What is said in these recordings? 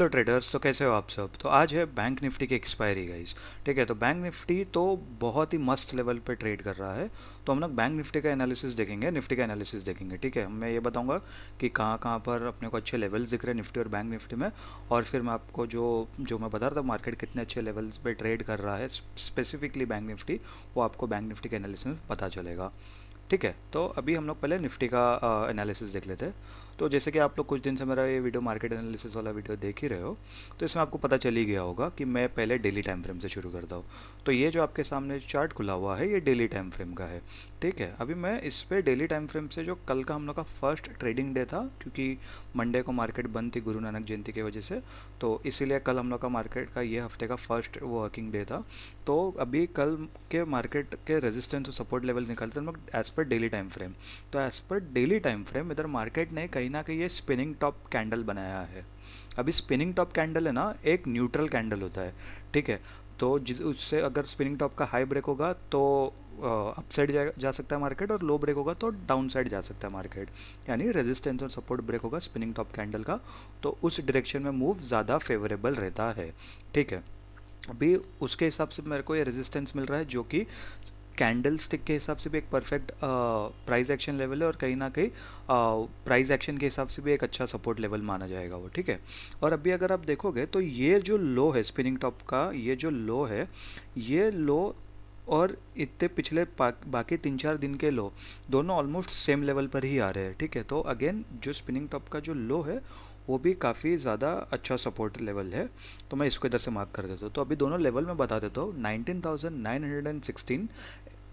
तो ट्रेडर्स, तो कैसे हो आप सब? तो आज है बैंक निफ्टी की एक्सपायरी गाइस। ठीक है, तो बैंक निफ्टी तो बहुत ही मस्त लेवल पे ट्रेड कर रहा है। तो हम लोग बैंक निफ्टी का एनालिसिस देखेंगे, निफ्टी का एनालिसिस देखेंगे। ठीक है, मैं ये बताऊंगा कि कहाँ कहाँ पर अपने को अच्छे लेवल्स दिख रहे हैं निफ्टी और बैंक निफ्टी में। और फिर मैं आपको जो जो मैं बता रहा था मार्केट कितने अच्छे लेवल्स पे ट्रेड कर रहा है स्पेसिफिकली बैंक निफ्टी, वो आपको बैंक निफ्टी के एनालिसिस में पता चलेगा। ठीक है, तो अभी हम लोग पहले निफ्टी का एनालिसिस देख लेते हैं। तो जैसे कि आप लोग कुछ दिन से मेरा ये वीडियो मार्केट एनालिसिस वाला वीडियो देख ही रहे हो, तो इसमें आपको पता चल ही गया होगा कि मैं पहले डेली टाइम फ्रेम से शुरू करता हूँ। तो ये जो आपके सामने चार्ट खुला हुआ है ये डेली टाइम फ्रेम का है। ठीक है, अभी मैं इस पे डेली टाइम फ्रेम से जो कल का हम लोग का फर्स्ट ट्रेडिंग डे था, क्योंकि मंडे को मार्केट बंद थी गुरु नानक जयंती की वजह से, तो इसीलिए कल हम लोग का मार्केट का ये हफ्ते का फर्स्ट वर्किंग डे था। तो अभी कल के मार्केट के रेजिस्टेंस और सपोर्ट लेवल निकालते हैं हम लोग as per daily time frame. तो as per daily time frame इधर मार्केट ने कहीं ना कहीं ये स्पिनिंग टॉप कैंडल बनाया है। अभी स्पिनिंग टॉप कैंडल है ना, एक न्यूट्रल कैंडल होता है। ठीक है, तो उससे अगर स्पिनिंग टॉप का हाई ब्रेक होगा तो अप साइड जा सकता है मार्केट, और लो ब्रेक होगा तो डाउन साइड जा सकता है मार्केट। यानी रेजिस्टेंस और सपोर्ट ब्रेक होगा स्पिनिंग टॉप कैंडल का, तो उस डायरेक्शन में मूव ज़्यादा फेवरेबल रहता है। ठीक है, अभी उसके हिसाब से मेरे को ये रेजिस्टेंस मिल रहा है जो कि कैंडल स्टिक के हिसाब से भी एक परफेक्ट प्राइस एक्शन लेवल है, और कहीं ना कहीं प्राइस एक्शन के हिसाब से भी एक अच्छा सपोर्ट लेवल माना जाएगा वो। ठीक है, और अभी अगर आप देखोगे तो ये जो लो है स्पिनिंग टॉप का, ये जो लो है, ये लो और इतने पिछले बाकी 3-4 दिन के लो दोनों ऑलमोस्ट सेम लेवल पर ही आ रहे हैं। ठीक है, तो अगेन जो स्पिनिंग टॉप का जो लो है वो भी काफ़ी ज़्यादा अच्छा सपोर्ट लेवल है। तो मैं इसको इधर से मार्क कर देता हूँ। तो अभी दोनों लेवल में बता देता हूँ, 19,916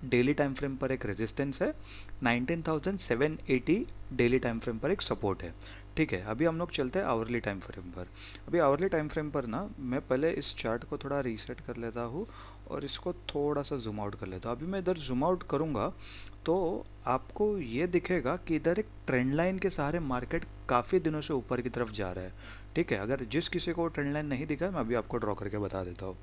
डेली टाइम फ्रेम पर एक रेजिस्टेंस है, 19,780 डेली टाइम फ्रेम पर एक सपोर्ट है। ठीक है, अभी हम लोग चलते हैं आवरली टाइम फ्रेम पर। अभी आवरली टाइम फ्रेम पर ना मैं पहले इस चार्ट को थोड़ा रीसेट कर लेता हूँ और इसको थोड़ा सा जूम आउट कर लेता हूँ। अभी मैं इधर जूम आउट करूँगा तो आपको ये दिखेगा कि इधर एक ट्रेंड लाइन के सहारे मार्केट काफ़ी दिनों से ऊपर की तरफ जा रहा है। ठीक है, अगर जिस किसी को ट्रेंड लाइन नहीं दिखा मैं अभी आपको ड्रॉ करके बता देता हूँ।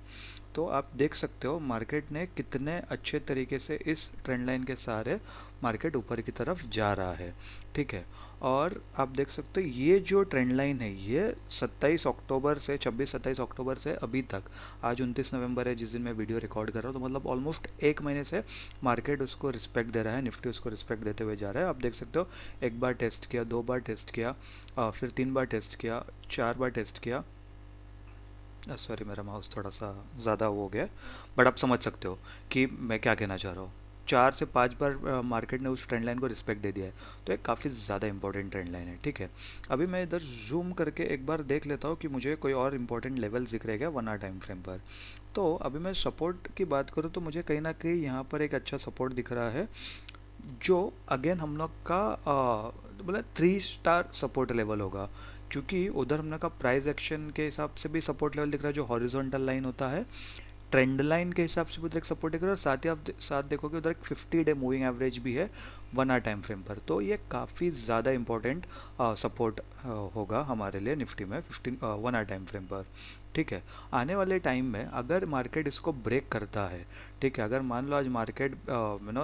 तो आप देख सकते हो मार्केट ने कितने अच्छे तरीके से इस ट्रेंड लाइन के सहारे मार्केट ऊपर की तरफ जा रहा है। ठीक है, और आप देख सकते हो ये जो ट्रेंड लाइन है ये 27 अक्टूबर से 26-27 अक्टूबर से अभी तक, आज 29 नवंबर है जिस दिन मैं वीडियो रिकॉर्ड कर रहा हूँ, तो मतलब ऑलमोस्ट एक महीने से मार्केट उसको रिस्पेक्ट दे रहा है, निफ्टी उसको रिस्पेक्ट देते हुए जा रहा है। आप देख सकते हो एक बार टेस्ट किया, दो बार टेस्ट किया, फिर 3 बार टेस्ट किया, 4 बार टेस्ट किया। सॉरी, मेरा माउस थोड़ा सा ज़्यादा हो गया, बट आप समझ सकते हो कि मैं क्या कहना चाह रहा हूँ। 4 से 5 बार मार्केट ने उस ट्रेंड लाइन को रिस्पेक्ट दे दिया है, तो एक काफ़ी ज़्यादा इंपॉर्टेंट ट्रेंड लाइन है। ठीक है, अभी मैं इधर जूम करके एक बार देख लेता हूँ कि मुझे कोई और इंपॉर्टेंट लेवल दिख रहे क्या 1 आवर टाइम फ्रेम पर। तो अभी मैं सपोर्ट की बात करूँ तो मुझे कहीं ना कहीं यहाँ पर एक अच्छा सपोर्ट दिख रहा है, जो अगेन हम लोग का मतलब 3 स्टार सपोर्ट लेवल होगा, क्योंकि उधर हम लोग का प्राइस एक्शन के हिसाब से भी सपोर्ट लेवल दिख रहा है जो हॉरिजॉन्टल लाइन होता है, ट्रेंड लाइन के हिसाब से भी उधर एक सपोर्ट दिख रहा है, और साथ ही आप साथ देखोगे उधर एक 50 डे मूविंग एवरेज भी है 1 आवर टाइम फ्रेम पर। तो ये काफ़ी ज़्यादा इंपॉर्टेंट सपोर्ट होगा हमारे लिए निफ्टी में 1 आवर टाइम फ्रेम पर। ठीक है, आने वाले टाइम में अगर मार्केट इसको ब्रेक करता है, ठीक है, अगर मान लो आज market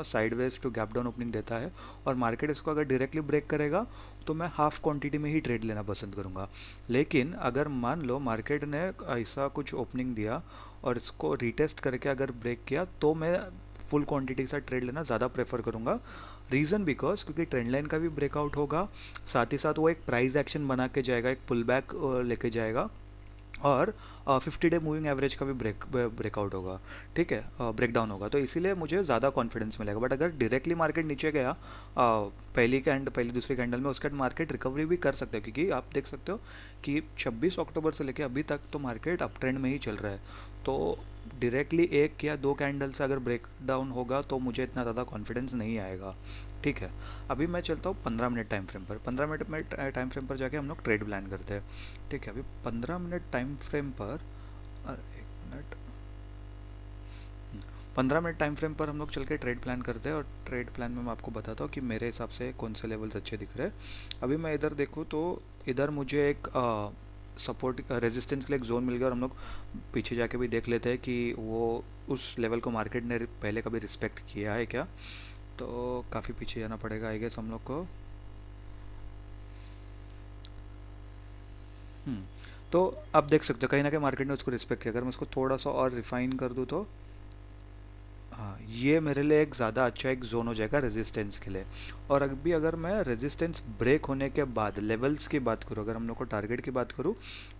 sideways to gap down opening देता है और मार्केट इसको अगर डायरेक्टली ब्रेक करेगा तो मैं हाफ क्वांटिटी में ही ट्रेड लेना पसंद करूंगा। लेकिन अगर मान लो मार्केट ने ऐसा कुछ ओपनिंग दिया और इसको रीटेस्ट करके अगर ब्रेक किया तो मैं फुल क्वांटिटी के साथ ट्रेड लेना ज़्यादा प्रेफर करूंगा। रीज़न बिकॉज क्योंकि ट्रेंड लाइन का भी ब्रेकआउट होगा, साथ ही साथ वो एक प्राइस एक्शन बना के जाएगा, एक पुल बैक लेके जाएगा, और 50 डे मूविंग एवरेज का भी ब्रेकआउट होगा। ठीक है, ब्रेक डाउन होगा, तो इसीलिए मुझे ज़्यादा कॉन्फिडेंस मिलेगा। बट अगर डायरेक्टली मार्केट नीचे गया पहली दूसरी कैंडल में, उसके बाद मार्केट रिकवरी भी कर सकते हो, क्योंकि आप देख सकते हो कि 26 अक्टूबर से लेकर अभी तक तो मार्केट अप ट्रेंड में ही चल रहा है। तो डायरेक्टली एक या दो कैंडल से अगर ब्रेक डाउन होगा तो मुझे इतना ज़्यादा कॉन्फिडेंस नहीं आएगा। ठीक है, अभी मैं चलता हूँ 15 मिनट टाइम फ्रेम पर। 15 मिनट में टाइम फ्रेम पर जाके हम लोग ट्रेड प्लान करते हैं। ठीक है, अभी 15 मिनट टाइम फ्रेम पर, अरे 1 मिनट, 15 मिनट टाइम फ्रेम पर हम लोग चल के ट्रेड प्लान करते हैं, और ट्रेड प्लान में मैं आपको बताता हूँ कि मेरे हिसाब से कौन से लेवल्स अच्छे दिख रहे हैं। अभी मैं इधर देखूँ तो इधर मुझे एक सपोर्ट रेजिस्टेंस के लिए एक जोन मिल गया, और हम लोग पीछे जाके भी देख लेते हैं कि वो उस लेवल को मार्केट ने पहले कभी रिस्पेक्ट किया है क्या। तो काफ़ी पीछे जाना पड़ेगा आई गेस हम लोग को। तो आप देख सकते हो कहीं ना कहीं मार्केट ने उसको रिस्पेक्ट किया। अगर मैं उसको थोड़ा सा और रिफाइन कर दूँ तो हाँ, ये मेरे लिए एक ज़्यादा अच्छा एक जोन हो जाएगा रेजिस्टेंस के लिए। और अभी अगर मैं रेजिस्टेंस ब्रेक होने के बाद लेवल्स की बात करूँ, अगर हम लोग को टारगेट की बात करूँ,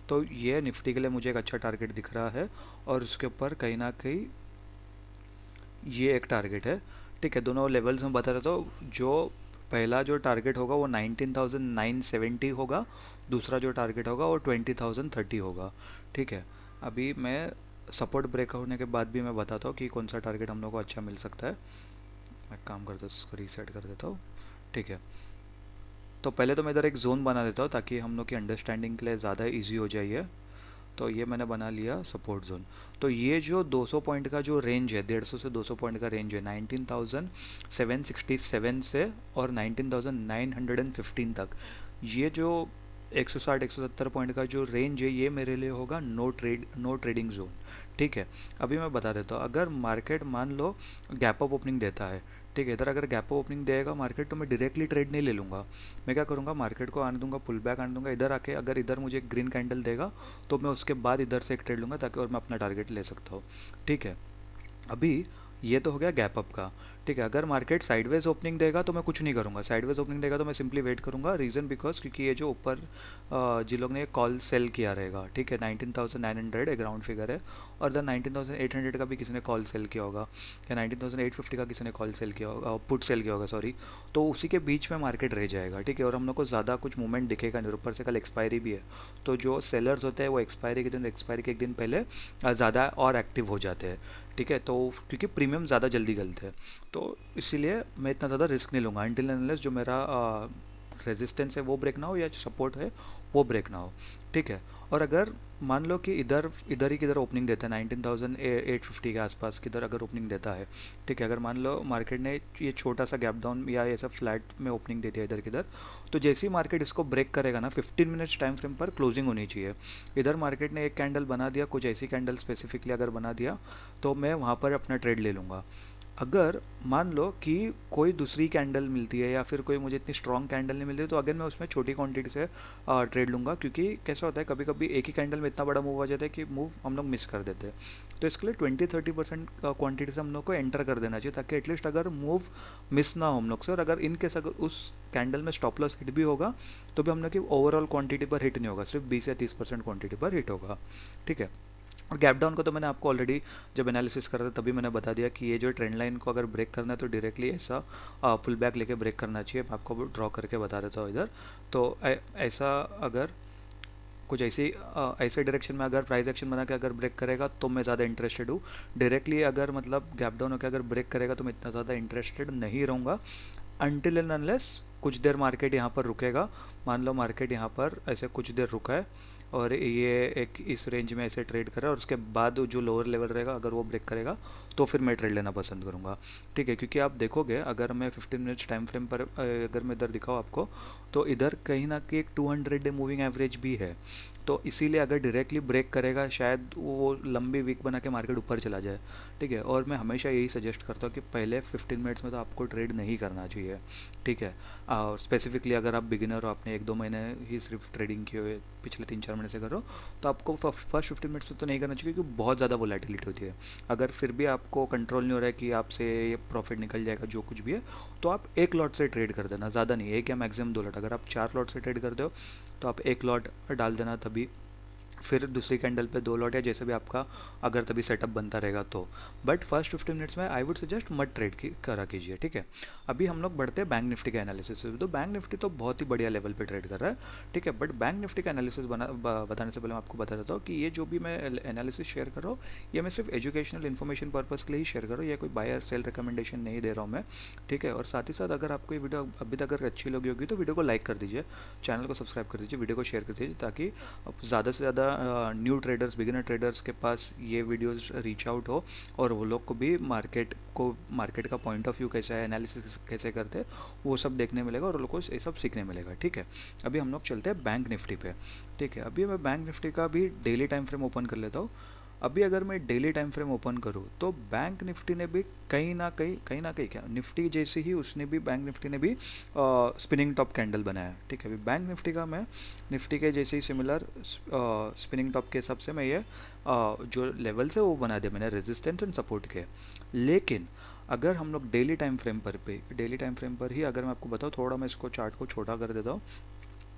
तो ये निफ्टी के लिए मुझे एक अच्छा टारगेट दिख रहा है। और उसके ऊपर कहीं ना कहीं ये एक टारगेट है। ठीक है, दोनों लेवल्स में बता रहा था। जो पहला जो टारगेट होगा वो 19,970 होगा, दूसरा जो टारगेट होगा वो 20,030 होगा। ठीक है, अभी मैं सपोर्ट ब्रेक होने के बाद भी मैं बताता हूँ कि कौन सा टारगेट हम लोग को अच्छा मिल सकता है। मैं काम करता हूँ, उसको रीसेट कर देता हूँ। ठीक है, तो पहले तो मैं इधर एक जोन बना देता हूँ ताकि हम लोग की अंडरस्टैंडिंग के लिए ज़्यादा इजी हो जाए। तो ये मैंने बना लिया सपोर्ट जोन। तो ये जो 200 पॉइंट का जो रेंज है, 150 से 200 पॉइंट का रेंज है 19,767 से और 19,915 तक, ये जो 160 170 पॉइंट का जो रेंज है ये मेरे लिए होगा नो ट्रेडिंग जोन। ठीक है, अभी मैं बता देता हूँ। अगर मार्केट मान लो गैप अप ओपनिंग देता है, ठीक है, इधर अगर गैप अप ओपनिंग देगा मार्केट, तो मैं डायरेक्टली ट्रेड नहीं ले लूँगा। मैं क्या करूँगा, मार्केट को आने दूंगा, पुल बैक आने दूंगा, इधर आके अगर इधर मुझे ग्रीन कैंडल देगा तो मैं उसके बाद इधर से एक ट्रेड लूँगा ताकि और मैं अपना टारगेट ले सकता हूँ। ठीक है, अभी ये तो हो गया गैप अप का। ठीक है, अगर मार्केट साइडवेज ओपनिंग देगा तो मैं कुछ नहीं करूँगा। साइडवेज ओपनिंग देगा तो मैं सिंपली वेट करूँगा। रीज़न बिकॉज क्योंकि ये जो ऊपर जिन लोग ने कॉल सेल किया रहेगा, ठीक है, 19,900 एक राउंड फिगर है, और देन 19,800 का भी किसी ने कॉल सेल किया होगा, या 19,850 का किसी ने कॉल सेल किया होगा, पुट सेल किया होगा सॉरी। तो उसी के बीच में मार्केट रह जाएगा। ठीक है, और हम लोग को ज़्यादा कुछ मूवमेंट दिखेगा नहीं, ऊपर से कल एक्सपायरी भी है। तो जो सेलर्स होते हैं वो एक्सपायरी के एक दिन पहले ज़्यादा और एक्टिव हो जाते हैं। ठीक है, तो क्योंकि प्रीमियम ज़्यादा जल्दी गलते हैं, तो इसीलिए मैं इतना ज़्यादा रिस्क नहीं लूँगा अनटिल अनलेस जो मेरा रेजिस्टेंस है वो ब्रेक ना हो या जो सपोर्ट है वो ब्रेक ना हो। ठीक है, और अगर मान लो कि इधर इधर ही किधर ओपनिंग देता है 19,850 के आसपास किधर अगर ओपनिंग देता है, ठीक है, अगर मान लो मार्केट ने ये छोटा सा गैप डाउन या ऐसा फ्लैट में ओपनिंग दे दिया इधर किधर, तो जैसे ही मार्केट इसको ब्रेक करेगा ना 15 मिनट्स टाइम फ्रेम पर क्लोजिंग होनी चाहिए। इधर मार्केट ने एक कैंडल बना दिया, कुछ ऐसी कैंडल स्पेसिफिकली अगर बना दिया, तो मैं वहाँ पर अपना ट्रेड ले लूँगा। अगर मान लो कि कोई दूसरी कैंडल मिलती है या फिर कोई मुझे इतनी स्ट्रॉन्ग कैंडल नहीं मिलती, तो अगर मैं उसमें छोटी क्वांटिटी से ट्रेड लूँगा, क्योंकि कैसा होता है कभी कभी एक ही कैंडल में इतना बड़ा मूव आ जाता है कि मूव हम लोग मिस कर देते हैं। तो इसके लिए 20-30% क्वांटिटी से हम लोग को एंटर कर देना चाहिए ताकि एटलीस्ट अगर मूव मिस ना हो हम लोग से, और अगर इन केस अगर उस कैंडल में स्टॉप लॉस हिट भी होगा तो भी हम लोग की ओवरऑल क्वांटिटी पर हिट नहीं होगा, सिर्फ 20 या 30% क्वांटिटी पर हिट होगा। ठीक है, और गैप डाउन को तो मैंने आपको ऑलरेडी जब एनालिसिस कर रहा था तभी मैंने बता दिया कि ये जो ट्रेंड लाइन को अगर ब्रेक करना है तो डायरेक्टली ऐसा पुल बैक लेके ब्रेक करना चाहिए। मैं आपको ड्रॉ करके बता देता हूँ इधर। तो ऐसा अगर कुछ ऐसे डायरेक्शन में अगर प्राइस एक्शन बना के अगर ब्रेक करेगा तो मैं ज़्यादा इंटरेस्टेड हूँ। डायरेक्टली अगर मतलब गैप डाउन होकर अगर ब्रेक करेगा तो मैं इतना ज़्यादा इंटरेस्टेड नहीं रहूँगा अनटिल एंड अनलेस कुछ देर मार्केट यहाँ पर रुकेगा। मान लो मार्केट यहाँ पर ऐसे कुछ देर रुका है और ये एक इस रेंज में ऐसे ट्रेड कर रहा है, और उसके बाद जो लोअर लेवल रहेगा अगर वो ब्रेक करेगा तो फिर मैं ट्रेड लेना पसंद करूँगा। ठीक है, क्योंकि आप देखोगे अगर मैं 15 मिनट्स टाइम फ्रेम पर अगर मैं इधर दिखाऊँ आपको, तो इधर कहीं ना कहीं एक 200 डे मूविंग एवरेज भी है। तो इसीलिए अगर डायरेक्टली ब्रेक करेगा शायद वो लंबी वीक बना के मार्केट ऊपर चला जाए। ठीक है, और मैं हमेशा यही सजेस्ट करता हूँ कि पहले 15 मिनट्स में तो आपको ट्रेड नहीं करना चाहिए। ठीक है, और स्पेसिफिकली अगर आप बिगिनर हो, आपने 1-2 महीने ही सिर्फ ट्रेडिंग किए हुए, पिछले 3-4 महीने से करो, तो आपको फर्स्ट 15 मिनट्स में तो नहीं करना चाहिए क्योंकि बहुत ज़्यादा वोलेटिलिटी होती है। अगर फिर भी आपको कंट्रोल नहीं हो रहा है कि आपसे ये प्रॉफिट निकल जाएगा जो कुछ भी है, तो आप एक लॉट से ट्रेड कर देना, ज़्यादा नहीं, एक या मैक्सिमम 2 लॉट। अगर आप 4 लॉट से ट्रेड करते हो तो आप एक लॉट डाल देना, तभी फिर दूसरी कैंडल पे 2 लॉट या जैसे भी आपका अगर तभी सेटअप बनता रहेगा तो। बट फर्स्ट 15 मिनट्स में आई वुड सजेस्ट मत ट्रेड की करा कीजिए। ठीक है, अभी हम लोग बढ़ते हैं बैंक निफ्टी का एनालिसिस। तो बैंक निफ्टी तो बहुत ही बढ़िया लेवल पे ट्रेड कर रहा है। ठीक है, बट बैंक निफ्टी का एनालिसिस बताने से पहले मैं आपको बता देता हूँ कि ये जो भी मैं एनालिसिस शेयर कर रहा हूँ ये मैं सिर्फ एजुकेशनल इन्फॉर्मेशन पर्पज़ के लिए ही शेयर कर रहा हूँ, या कोई बायर सेल रिकमेंडेशन नहीं दे रहा हूँ मैं। ठीक है, और साथ ही साथ अगर आपको ये वीडियो अभी तक अगर अच्छी लगी होगी तो वीडियो को लाइक कर दीजिए, चैनल को सब्सक्राइब कर दीजिए, वीडियो को शेयर कर दीजिए, ताकि ज़्यादा से ज़्यादा न्यू ट्रेडर्स, बिगिनर ट्रेडर्स के पास ये वीडियोस रीच आउट हो, और वो लोग को भी मार्केट का पॉइंट ऑफ व्यू कैसा है, एनालिसिस कैसे करते हैं, वो सब देखने मिलेगा और वो लोग को ये सब सीखने मिलेगा। ठीक है, अभी हम लोग चलते हैं बैंक निफ्टी पे। ठीक है, अभी मैं बैंक निफ्टी का भी डेली टाइम फ्रेम ओपन कर लेता हूँ। अभी अगर मैं डेली टाइम फ्रेम ओपन करूँ तो बैंक निफ्टी ने भी कहीं ना कहीं क्या निफ्टी जैसे ही उसने भी बैंक निफ्टी ने भी स्पिनिंग टॉप कैंडल बनाया, ठीक है। अभी बैंक निफ्टी का मैं निफ्टी के जैसे ही सिमिलर स्पिनिंग टॉप के हिसाब से मैं ये जो लेवल्स है वो बना दिया मैंने, रेजिस्टेंस एंड सपोर्ट के। लेकिन अगर हम लोग डेली टाइम फ्रेम पर ही अगर मैं आपको बताऊँ, थोड़ा मैं इसको चार्ट को छोटा कर देता हूँ।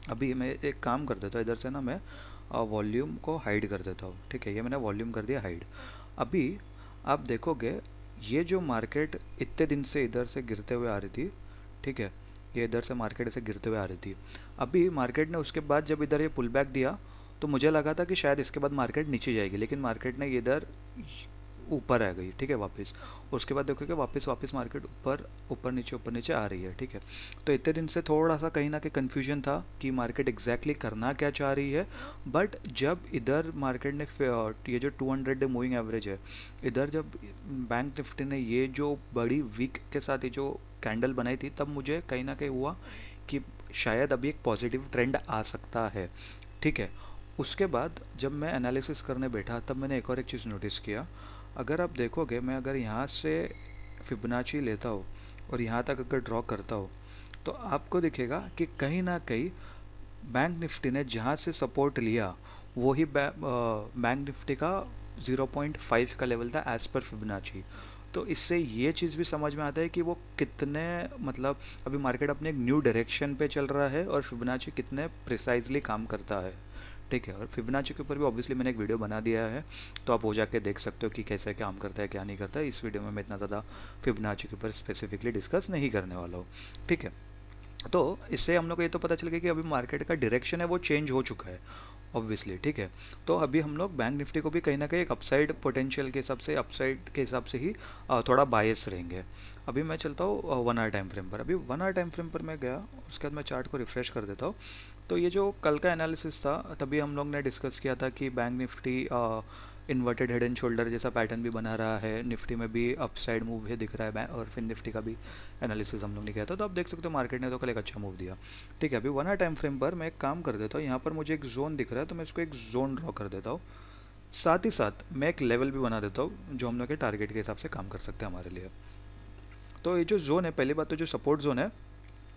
अभी मैं एक काम कर देता हूँ, इधर से ना मैं वॉल्यूम को हाइड कर देता हूँ, ठीक है। ये मैंने वॉल्यूम कर दिया हाइड। अभी आप देखोगे ये जो मार्केट इतने दिन से इधर से गिरते हुए आ रही थी, ठीक है, ये इधर से मार्केट ऐसे गिरते हुए आ रही थी। अभी मार्केट ने उसके बाद जब इधर ये पुल बैक दिया तो मुझे लगा था कि शायद इसके बाद मार्केट नीचे जाएगी, लेकिन मार्केट ने इधर ऊपर आ गई, ठीक है, वापस। उसके बाद देखोगे वापस वापस मार्केट ऊपर नीचे आ रही है, ठीक है। तो इतने दिन से थोड़ा सा कहीं ना कहीं कन्फ्यूजन था कि मार्केट एग्जैक्टली करना क्या चाह रही है। बट जब इधर मार्केट ने ये जो 200 डे मूविंग एवरेज है, इधर जब बैंक निफ्टी ने ये जो बड़ी वीक के साथ ये जो कैंडल बनाई थी, तब मुझे कहीं ना कहीं हुआ कि शायद अभी एक पॉजिटिव ट्रेंड आ सकता है, ठीक है। उसके बाद जब मैं एनालिसिस करने बैठा तब मैंने एक और एक चीज़ नोटिस किया। अगर आप देखोगे मैं अगर यहाँ से फिबोनाची लेता हूँ और यहाँ तक अगर ड्रॉ करता हूँ तो आपको दिखेगा कि कहीं ना कहीं बैंक निफ्टी ने जहाँ से सपोर्ट लिया वही बैंक निफ्टी का 0.5 का लेवल था एज पर फिबोनाची। तो इससे ये चीज़ भी समझ में आता है कि वो कितने मतलब अभी मार्केट अपने एक न्यू डायरेक्शन पे चल रहा है और फिबोनाची कितने प्रिसाइजली काम करता है, ठीक है। और फिबोनाची के ऊपर भी ऑब्वियसली मैंने एक वीडियो बना दिया है, तो आप वो जाके देख सकते हो कि कैसे काम करता है क्या नहीं करता है। इस वीडियो में मैं इतना ज़्यादा फिबोनाची के ऊपर स्पेसिफिकली डिस्कस नहीं करने वाला हूँ, ठीक है। तो इससे हम लोग को ये तो पता चल गया कि अभी मार्केट का डायरेक्शन है वो चेंज हो चुका है ऑब्वियसली, ठीक है। तो अभी हम लोग बैंक निफ्टी को भी कहीं ना कहीं एक अपसाइड पोटेंशियल के हिसाब से अपसाइड के हिसाब से ही थोड़ा बायस रहेंगे। अभी मैं चलता हूँ 1 आवर टाइम फ्रेम पर। अभी 1 आवर टाइम फ्रेम पर मैं गया, उसके बाद मैं चार्ट को रिफ्रेश कर देता हूँ। तो ये जो कल का एनालिसिस था तभी हम लोग ने डिस्कस किया था कि bank Nifty inverted head and shoulder जैसा पैटर्न भी बना रहा है, निफ्टी में भी अपसाइड मूव है दिख रहा है, और फिर निफ्टी का भी एनालिसिस हम लोग ने किया था। तो आप देख सकते हो मार्केट ने तो कल एक अच्छा मूव दिया, ठीक है। अभी 1 आवर टाइम फ्रेम पर मैं एक काम कर देता हूँ, यहाँ पर मुझे एक जोन दिख रहा है तो मैं इसको एक जोन ड्रॉ कर देता हूँ। साथ ही साथ मैं एक लेवल भी बना देता हूँ जो हम लोग के टारगेट के हिसाब से काम कर सकते हैं हमारे लिए। तो ये जो जोन है, पहली बात तो जो सपोर्ट जोन है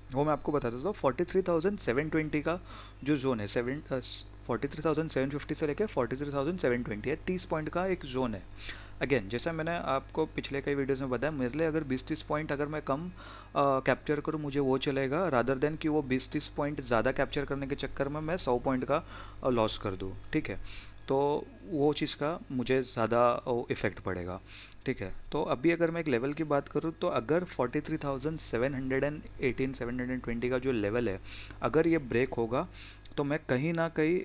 वो मैं आपको बता देता हूँ। 43,720 का जो जोन है 43,750 से लेकर 43,720 है, 30 पॉइंट का एक जोन है। अगेन जैसा मैंने आपको पिछले कई वीडियोस में बताया, मेरे लिए अगर 20-30 पॉइंट अगर मैं कम कैप्चर करूँ मुझे वो चलेगा, रादर देन कि वो 20-30 पॉइंट ज़्यादा कैप्चर करने के चक्कर में मैं 100 पॉइंट का लॉस कर दूँ, ठीक है। तो वो चीज़ का मुझे ज़्यादा इफ़ेक्ट पड़ेगा, ठीक है। तो अभी अगर मैं एक लेवल की बात करूँ तो अगर 43,718 720 का जो लेवल है अगर ये ब्रेक होगा तो मैं कहीं ना कहीं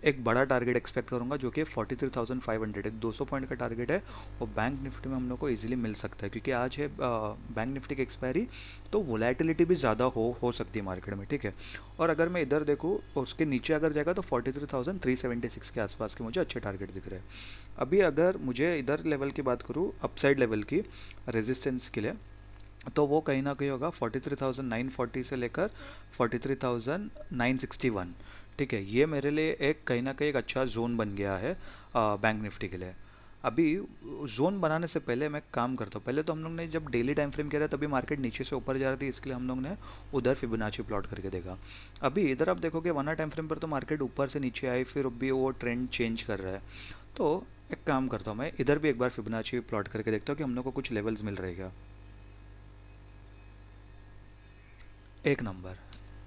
एक बड़ा टारगेट एक्सपेक्ट करूंगा जो कि 43,500 है, 200 पॉइंट का टारगेट है। और बैंक निफ्टी में हम लोग को इजीली मिल सकता है क्योंकि आज है बैंक निफ्टी की एक्सपायरी, तो वोलेटिलिटी भी ज़्यादा हो सकती है मार्केट में, ठीक है। और अगर मैं इधर देखूँ उसके नीचे अगर जाएगा तो 43,376 के आसपास के मुझे अच्छे टारगेट दिख रहे हैं। अभी अगर मुझे इधर लेवल की बात करूँ अपसाइड लेवल की रेजिस्टेंस के लिए, तो वो कहीं ना कहीं होगा 43,940 से लेकर 43,961, ठीक है। ये मेरे लिए एक कहीं ना कहीं एक अच्छा जोन बन गया है बैंक निफ्टी के लिए। अभी जोन बनाने से पहले मैं काम करता हूँ, पहले तो हम लोग ने जब डेली टाइम फ्रेम किया था तभी मार्केट नीचे से ऊपर जा रही थी, इसके लिए हम लोग ने उधर फिबोनाची प्लॉट करके देखा। अभी इधर आप देखोगे 1 आवर टाइम फ्रेम पर तो मार्केट ऊपर से नीचे आई, फिर अभी वो ट्रेंड चेंज कर रहा है। तो एक काम करता हूँ, मैं इधर भी एक बार फिबोनाची प्लॉट करके देखता हूँ कि हम लोग को कुछ लेवल्स मिल रहे क्या। एक नंबर,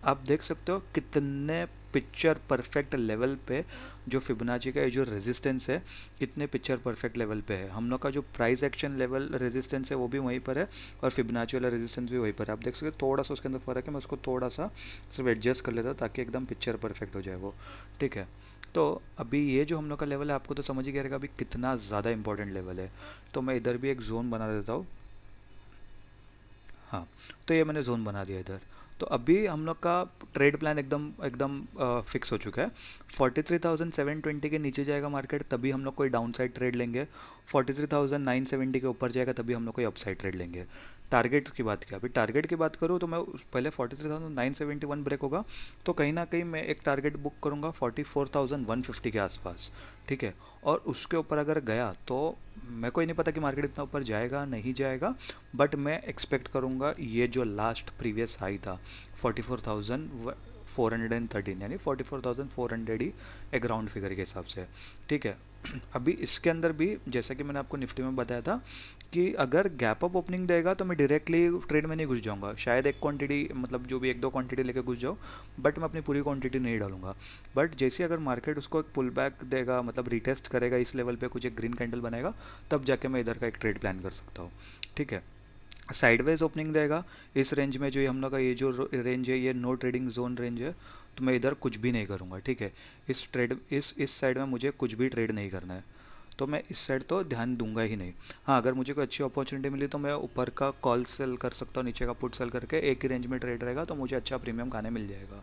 आप देख सकते हो कितने पिक्चर परफेक्ट लेवल पे जो फिबोनाची का ये जो रेजिस्टेंस है कितने पिक्चर परफेक्ट लेवल पे है। हम लोग का जो प्राइस एक्शन लेवल रेजिस्टेंस है वो भी वहीं पर है और फिबोनाची वाला रेजिस्टेंस भी वहीं पर है। आप देख सकते हो थोड़ा सा उसके अंदर फर्क है, मैं उसको थोड़ा सा सिर्फ एडजस्ट कर लेता हूँ ताकि एकदम पिक्चर परफेक्ट हो जाए वो, ठीक है। तो अभी ये जो हम लोग का लेवल है आपको तो समझ ही गया रहेगा अभी कितना ज़्यादा इंपॉर्टेंट लेवल है। तो मैं इधर भी एक जोन बना देता हूँ। हाँ, तो ये मैंने जोन बना दिया इधर। तो अभी हम लोग का ट्रेड प्लान एकदम एकदम फिक्स हो चुका है। 43,720 के नीचे जाएगा मार्केट तभी हम लोग कोई डाउन साइड ट्रेड लेंगे, 43,970 के ऊपर जाएगा तभी हम लोग कोई अप साइड ट्रेड लेंगे, टारगेट की बात किया, अभी टारगेट की बात करूँ तो मैं पहले 43,971 ब्रेक होगा, तो कहीं ना कहीं मैं एक टारगेट बुक करूँगा 44,150 के आसपास, ठीक है। और उसके ऊपर अगर गया तो मेरे को ही नहीं पता कि मार्केट इतना ऊपर जाएगा नहीं जाएगा, बट मैं एक्सपेक्ट करूँगा ये जो लास्ट प्रीवियस हाई था 44,413, यानी 44,400 ही एक राउंड फिगर के हिसाब से, ठीक है। अभी इसके अंदर भी जैसा कि मैंने आपको निफ्टी में बताया था कि अगर गैप अप ओपनिंग देगा तो मैं डायरेक्टली ट्रेड में नहीं घुस जाऊंगा, शायद एक क्वांटिटी, मतलब जो भी एक दो क्वांटिटी लेके घुस जाऊँ, बट मैं अपनी पूरी क्वांटिटी नहीं डालूंगा। बट जैसे अगर मार्केट उसको एक पुल बैक देगा, मतलब रिटेस्ट करेगा इस लेवल पे, कुछ एक ग्रीन कैंडल बनाएगा, तब जाके मैं इधर का एक ट्रेड प्लान कर सकता हूँ, ठीक है। साइडवेज ओपनिंग देगा इस रेंज में, जो हम लोग का ये जो रेंज है ये नो ट्रेडिंग जोन रेंज है, तो मैं इधर कुछ भी नहीं करूँगा, ठीक है। इस साइड में मुझे कुछ भी ट्रेड नहीं करना है, तो मैं इस साइड तो ध्यान दूंगा ही नहीं। हाँ, अगर मुझे कोई अच्छी अपॉर्चुनिटी मिली तो मैं ऊपर का कॉल सेल कर सकता हूँ, नीचे का पुट सेल करके एक ही रेंज में ट्रेड रहेगा, तो मुझे अच्छा प्रीमियम खाने मिल जाएगा,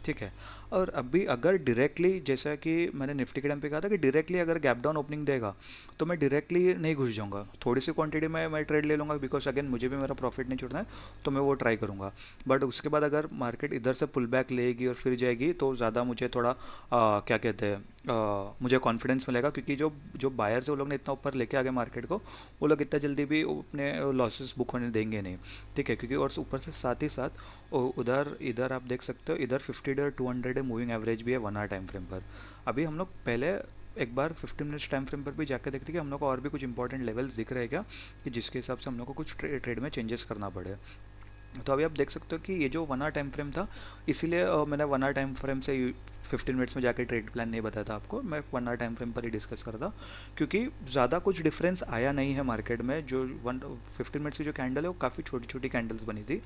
ठीक है। और अभी अगर डायरेक्टली, जैसा कि मैंने निफ्टी के टाइम पे कहा था कि डायरेक्टली अगर गैप डाउन ओपनिंग देगा तो मैं डायरेक्टली नहीं घुस जाऊंगा, थोड़ी सी क्वांटिटी में मैं ट्रेड ले लूँगा, बिकॉज अगेन मुझे भी मेरा प्रॉफिट नहीं छूटना है, तो मैं वो ट्राई करूँगा। बट उसके बाद अगर मार्केट इधर से पुल बैक लेगी और फिर जाएगी तो ज़्यादा मुझे थोड़ा क्या कहते हैं, मुझे कॉन्फिडेंस मिलेगा, क्योंकि जो जो बायर्स है वो लोग ने इतना ऊपर लेके आ गए मार्केट को, वो लोग इतना जल्दी भी अपने लॉसेस बुक होने देंगे नहीं, ठीक है। क्योंकि और ऊपर से साथ ही साथ उधर इधर आप देख सकते हो, इधर 50 डे और 200 डे मूविंग एवरेज भी है 1 आवर टाइम फ्रेम पर। अभी हम लोग पहले एक बार 15 मिनट्स टाइम फ्रेम पर भी जाकर देखते कि हम लोग को और भी कुछ इंपॉर्टेंट लेवल्स दिख रहे हैं क्या, कि जिसके हिसाब से हम लोग को कुछ ट्रेड में चेंजेस करना पड़े। तो अभी आप देख सकते हो कि ये जो 1 आवर टाइम फ्रेम था, इसीलिए मैंने 1 आवर टाइम फ्रेम से 15 मिनट्स में जाके ट्रेड प्लान नहीं बताया था आपको, मैं 1 आवर टाइम फ्रेम पर ही डिस्कस कर था, क्योंकि ज़्यादा कुछ डिफरेंस आया नहीं है मार्केट में। जो 15 मिनट्स की जो कैंडल है वो काफ़ी छोटी छोटी कैंडल्स बनी थी,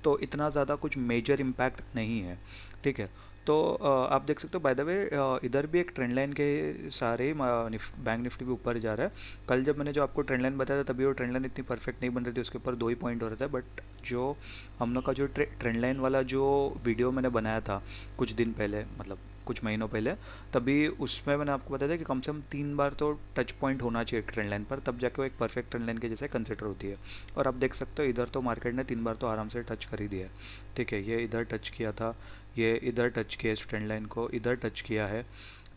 तो इतना ज़्यादा कुछ मेजर इम्पैक्ट नहीं है, ठीक है। तो आप देख सकते हो बाय द वे, इधर भी एक ट्रेंड लाइन के सहारे ही बैंक निफ्टी भी ऊपर जा रहा है। कल जब मैंने जो आपको ट्रेंड लाइन बताया था तभी वो ट्रेंड लाइन इतनी परफेक्ट नहीं बन रही थी, उसके ऊपर 2 ही पॉइंट हो रहा था, बट जो हम लोग का जो ट्रेंड लाइन वाला जो वीडियो मैंने बनाया था कुछ दिन पहले, मतलब कुछ महीनों पहले, तभी उसमें मैंने आपको बताया था कि कम से कम 3 बार तो टच पॉइंट होना चाहिए एक ट्रेंड लाइन पर, तब जाके वो एक परफेक्ट ट्रेंड लाइन के जैसे कंसिडर होती है। और आप देख सकते हो इधर तो मार्केट ने 3 बार तो आराम से टच कर ही दिया है, ठीक है। ये इधर टच किया था, ये इधर टच किया, इस ट्रेंड लाइन को इधर टच किया है,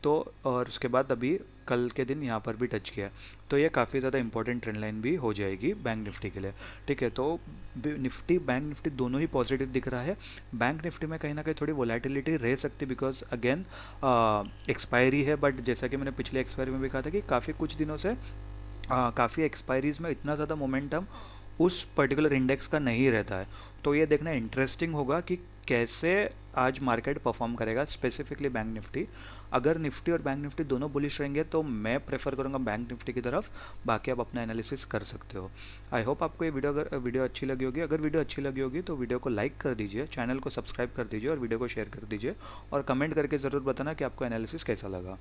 तो और उसके बाद अभी कल के दिन यहाँ पर भी टच किया, तो ये काफ़ी ज़्यादा इंपॉर्टेंट ट्रेंड लाइन भी हो जाएगी बैंक निफ्टी के लिए, ठीक है। तो निफ्टी बैंक निफ्टी दोनों ही पॉजिटिव दिख रहा है। बैंक निफ्टी में कहीं ना कहीं थोड़ी वोलेटिलिटी रह सकती है, बिकॉज अगेन एक्सपायरी है, बट जैसा कि मैंने पिछले एक्सपायरी में भी कहा था कि काफ़ी कुछ दिनों से काफ़ी एक्सपायरीज में इतना ज़्यादा मोमेंटम उस पर्टिकुलर इंडेक्स का नहीं रहता है, तो ये देखना इंटरेस्टिंग होगा कि कैसे आज मार्केट परफॉर्म करेगा, स्पेसिफिकली बैंक निफ्टी। अगर निफ्टी और बैंक निफ्टी दोनों बुलिश रहेंगे तो मैं प्रेफर करूंगा बैंक निफ्टी की तरफ, बाकी आप अपना एनालिसिस कर सकते हो। आई होप आपको ये वीडियो, अगर वीडियो अच्छी लगी होगी, अगर वीडियो अच्छी लगी होगी तो वीडियो को लाइक कर दीजिए, चैनल को सब्सक्राइब कर दीजिए और वीडियो को शेयर कर दीजिए, और कमेंट करके ज़रूर बताना कि आपको एनालिसिस कैसा लगा।